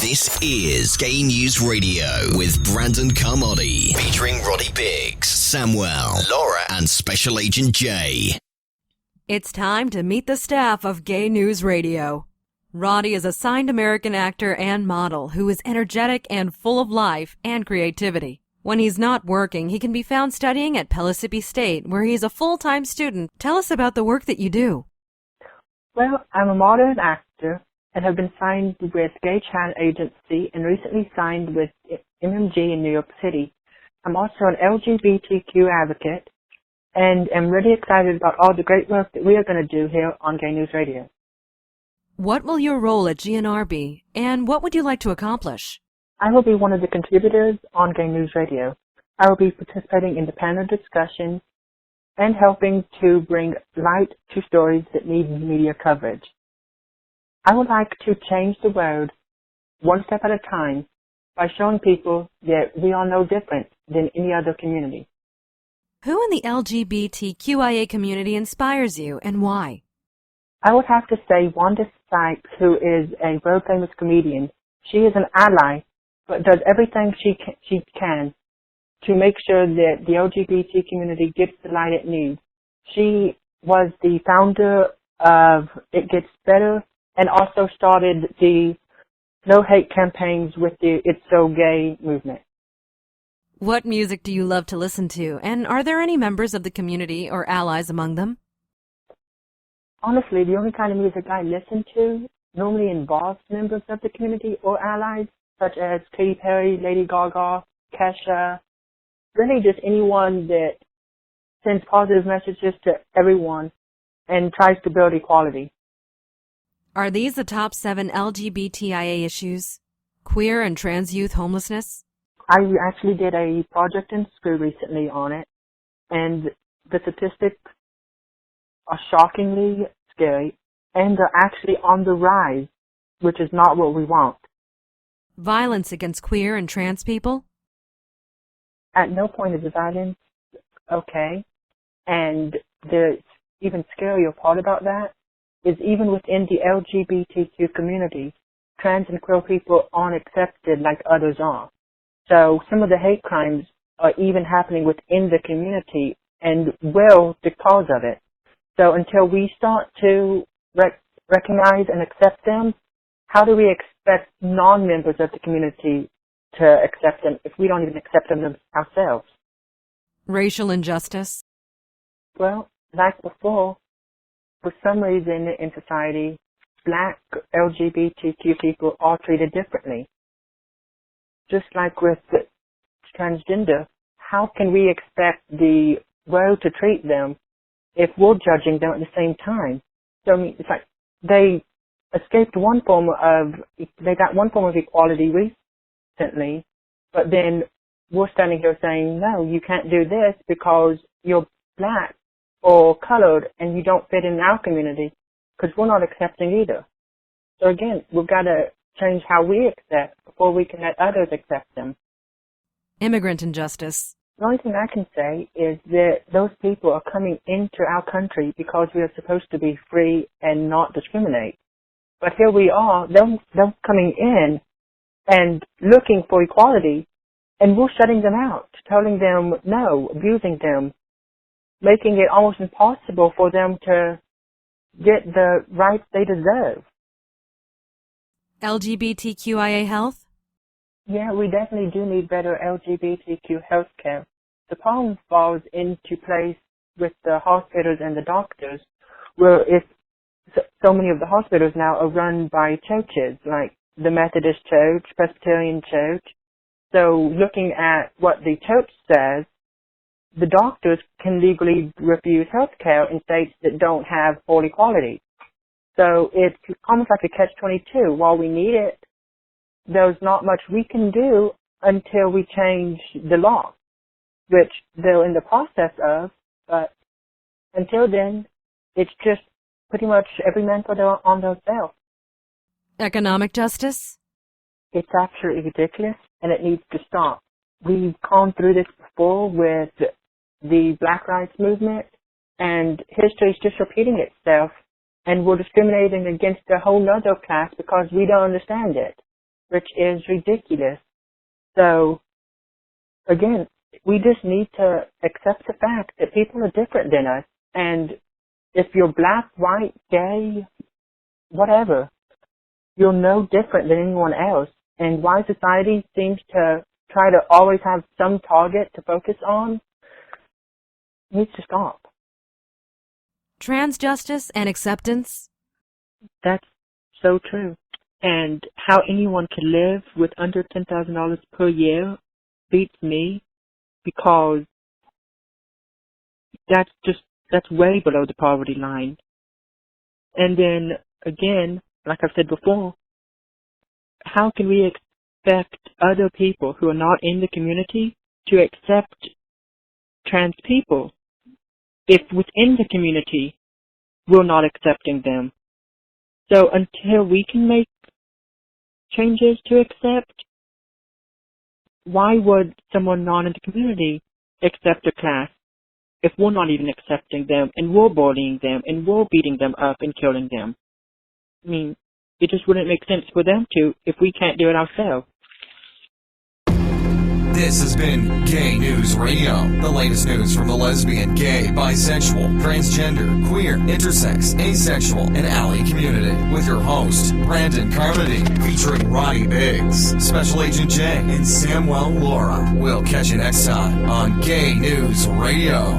This is Gay News Radio with Brandon Carmody, featuring Roddy Biggs, Samuel, Laura, and Special Agent Jay. It's time to meet the staff of Gay News Radio. Roddy is a signed American actor and model who is energetic and full of life and creativity. When he's not working, he can be found studying at Pellissippi State, where he's a full-time student. Tell us about the work that you do. Well, I'm a model and actor and have been signed with Gay Chan Agency and recently signed with MMG in New York City. I'm also an LGBTQ advocate and am really excited about all the great work that we are going to do here on Gay News Radio. What will your role at GNR be, and what would you like to accomplish? I will be one of the contributors on Gay News Radio. I will be participating in the panel discussion and helping to bring light to stories that need media coverage. I would like to change the world one step at a time by showing people that we are no different than any other community. Who in the LGBTQIA community inspires you, and why? I would have to say Wanda Sykes, who is a world-famous comedian. She is an ally, but does everything she can to make sure that the LGBT community gets the light it needs. She was the founder of It Gets Better and also started the No Hate campaigns with the It's So Gay movement. What music do you love to listen to, and are there any members of the community or allies among them? Honestly, the only kind of music I listen to normally involves members of the community or allies, such as Katy Perry, Lady Gaga, Kesha, really just anyone that sends positive messages to everyone and tries to build equality. Are these the top 7 LGBTIA issues? Queer and trans youth homelessness? I actually did a project in school recently on it, and the statistics are shockingly scary and are actually on the rise, which is not what we want. Violence against queer and trans people? At no point is the violence okay, and the even scarier part about that is even within the LGBTQ community, trans and queer people aren't accepted like others are. So some of the hate crimes are even happening within the community and will because of it. So until we start to recognize and accept them, how do we expect non-members of the community to accept them if we don't even accept them ourselves? Racial injustice? Well, like before, for some reason in society, Black LGBTQ people are treated differently. Just like with transgender, how can we expect the world to treat them if we're judging them at the same time? So I mean, it's like they got one form of equality recently, but then we're standing here saying, no, you can't do this because you're Black or colored and you don't fit in our community, because we're not accepting either. So again, we've got to change how we accept before we can let others accept them. Immigrant injustice? The only thing I can say is that those people are coming into our country because we are supposed to be free and not discriminate. But here we are, they're coming in and looking for equality, and we're shutting them out, telling them no, abusing them, making it almost impossible for them to get the rights they deserve. LGBTQIA health? Yeah, we definitely do need better LGBTQ health care. The problem falls into place with the hospitals and the doctors, where so many of the hospitals now are run by churches, like the Methodist Church, Presbyterian Church. So looking at what the church says, the doctors can legally refuse health care in states that don't have full equality. So it's almost like a catch-22. While we need it, there's not much we can do until we change the law, which they're in the process of. But until then, it's just pretty much every man for their own themselves. Economic justice? It's absolutely ridiculous, and it needs to stop. We've gone through this before with the Black Rights Movement, and history is just repeating itself, and we're discriminating against a whole other class because we don't understand it. which is ridiculous. So, again, we just need to accept the fact that people are different than us. And if you're black, white, gay, whatever, you're no different than anyone else. And why society seems to try to always have some target to focus on needs to stop. Trans justice and acceptance? That's so true. And how anyone can live with under $10,000 per year beats me, because that's way below the poverty line. And then again, like I've said before, how can we expect other people who are not in the community to accept trans people if within the community we're not accepting them? So until we can make changes to accept, why would someone not in the community accept a class if we're not even accepting them, and we're bullying them, and we're beating them up and killing them? I mean, it just wouldn't make sense for them to if we can't do it ourselves. This has been Gay News Radio, the latest news from the lesbian, gay, bisexual, transgender, queer, intersex, asexual, and ally community, with your host, Brandon Carmody, featuring Roddy Biggs, Special Agent J, and Samuel Laura. We'll catch you next time on Gay News Radio.